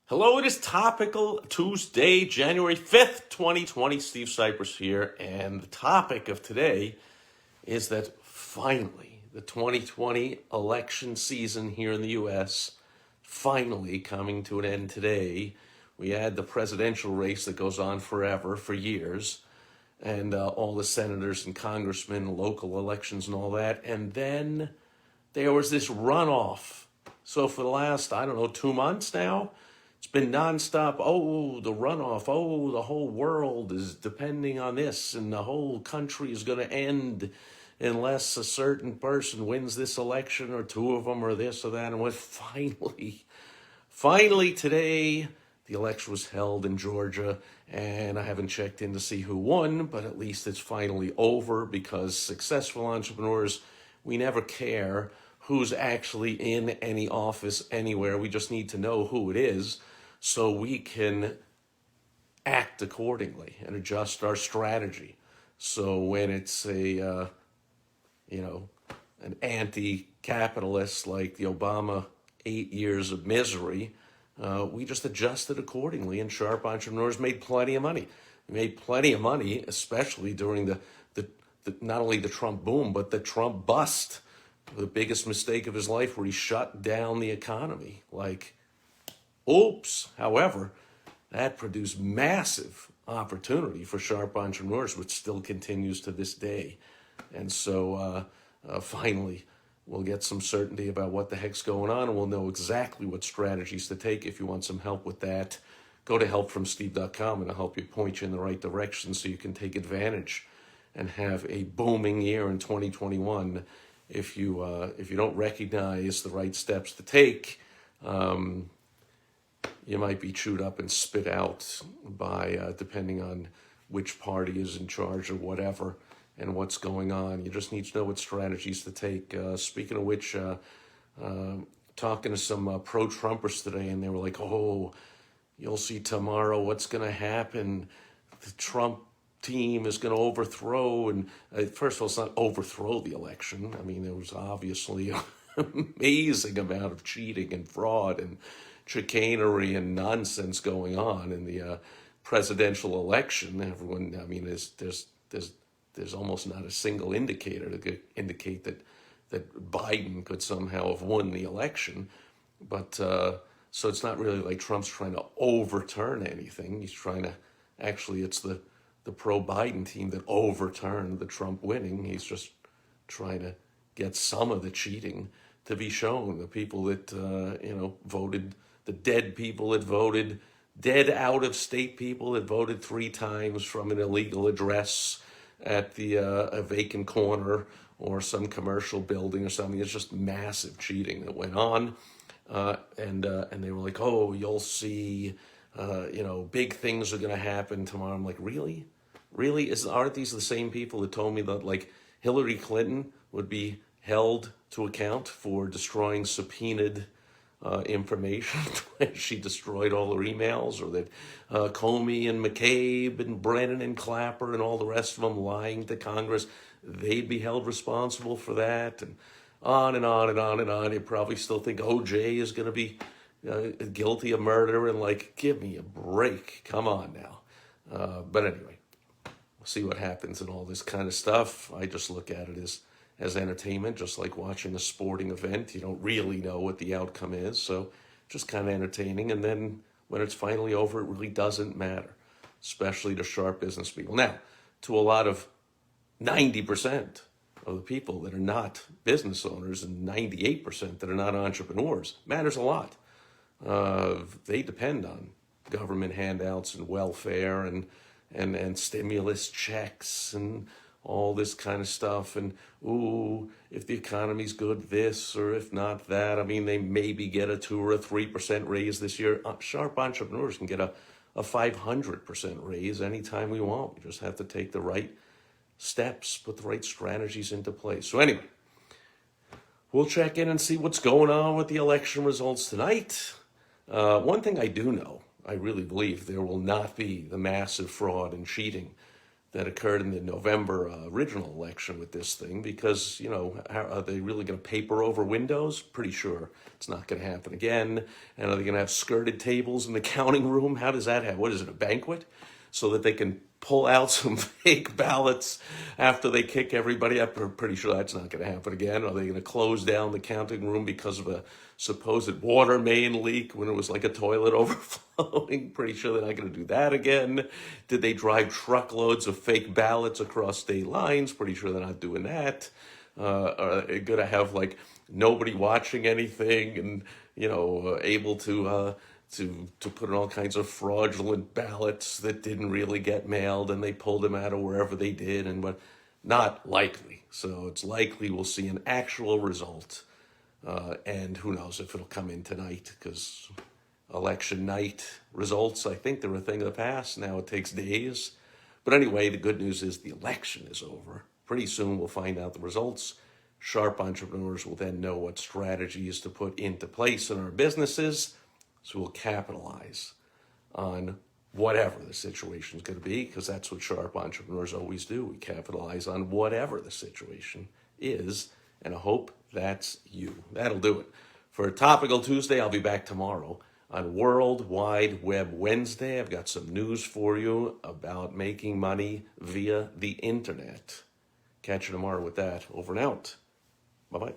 Hello, it is Topical Tuesday, January 5th, 2020. Steve Sipress here. And the topic of today is that finally, the 2020 election season here in the U.S. finally coming to an end today. We had the presidential race that goes on forever, for years, and all the senators and congressmen, local elections and all that. And then there was this runoff. So for the last, 2 months now, it's been nonstop. Oh, the runoff. Oh, the whole world is depending on this, and the whole country is going to end unless a certain person wins this election, or two of them, or this or that. And what finally today, the election was held in Georgia, and I haven't checked in to see who won, but at least it's finally over, because successful entrepreneurs, we never care who's actually in any office anywhere. We just need to know who it is so we can act accordingly and adjust our strategy. So when it's an anti-capitalist like the Obama 8 years of misery, we just adjusted accordingly, and sharp entrepreneurs made plenty of money. We made plenty of money, especially during the not only the Trump boom, but the Trump bust, the biggest mistake of his life, where he shut down the economy. Oops. However, that produced massive opportunity for sharp entrepreneurs, which still continues to this day. And so finally, we'll get some certainty about what the heck's going on, and we'll know exactly what strategies to take. If you want some help with that, go to helpfromsteve.com, and I'll help you, point you in the right direction so you can take advantage and have a booming year in 2021. If you don't recognize the right steps to take, you might be chewed up and spit out by, depending on which party is in charge or whatever and what's going on. You just need to know what strategies to take. Speaking of which, talking to some pro-Trumpers today, and they were like, oh, you'll see tomorrow what's going to happen. The Trump team is going to overthrow. And first of all, it's not overthrow the election. I mean, there was obviously an amazing amount of cheating and fraud and chicanery and nonsense going on in the presidential election. Everyone, I mean, there's almost not a single indicator to indicate that Biden could somehow have won the election. But so it's not really like Trump's trying to overturn anything. He's trying to, actually, it's the pro-Biden team that overturned the Trump winning. He's just trying to get some of the cheating to be shown. The people that, voted, the dead people that voted, dead out-of-state people that voted 3 times from an illegal address at the a vacant corner or some commercial building or something. It's just massive cheating that went on. And they were like, oh, you'll see, big things are going to happen tomorrow. I'm like, really? Really? Aren't these the same people that told me that, Hillary Clinton would be held to account for destroying subpoenaed information when she destroyed all her emails, or that Comey and McCabe and Brennan and Clapper and all the rest of them lying to Congress, they'd be held responsible for that, and on and on and on and on. You probably still think OJ is going to be guilty of murder, and give me a break. Come on now. But anyway, we'll see what happens in all this kind of stuff. I just look at it as entertainment, just like watching a sporting event. You don't really know what the outcome is, so just kind of entertaining. And then when it's finally over, it really doesn't matter, especially to sharp business people. Now, to a lot of 90% of the people that are not business owners and 98% that are not entrepreneurs, matters a lot. They depend on government handouts and welfare and stimulus checks and all this kind of stuff. And, ooh, if the economy's good, this, or if not that. I mean, they maybe get a 2 or a 3% raise this year. Sharp entrepreneurs can get a 500% raise anytime we want. We just have to take the right steps, put the right strategies into place. So anyway, we'll check in and see what's going on with the election results tonight. One thing I do know, I really believe there will not be the massive fraud and cheating that occurred in the November original election with this thing, because, how, are they really going to paper over windows? Pretty sure it's not going to happen again. And are they going to have skirted tables in the counting room? How does that happen? What is it, a banquet? So that they can pull out some fake ballots after they kick everybody up? I'm pretty sure that's not going to happen again. Are they going to close down the counting room because of a supposed water main leak when it was like a toilet overflowing? Pretty sure they're not going to do that again. Did they drive truckloads of fake ballots across state lines? Pretty sure they're not doing that. Are they going to have like nobody watching anything, and able to put in all kinds of fraudulent ballots that didn't really get mailed, and they pulled them out of wherever they did, and what? Not likely. So it's likely we'll see an actual result, and who knows if it'll come in tonight, because election night results, I think they're a thing of the past. Now it takes days. But anyway, the good news is the election is over. Pretty soon we'll find out the results. Sharp entrepreneurs will then know what strategies to put into place in our businesses. So we'll capitalize on whatever the situation is going to be, because that's what sharp entrepreneurs always do. We capitalize on whatever the situation is, and I hope that's you. That'll do it. For Topical Tuesday, I'll be back tomorrow. On World Wide Web Wednesday, I've got some news for you about making money via the internet. Catch you tomorrow with that. Over and out. Bye-bye.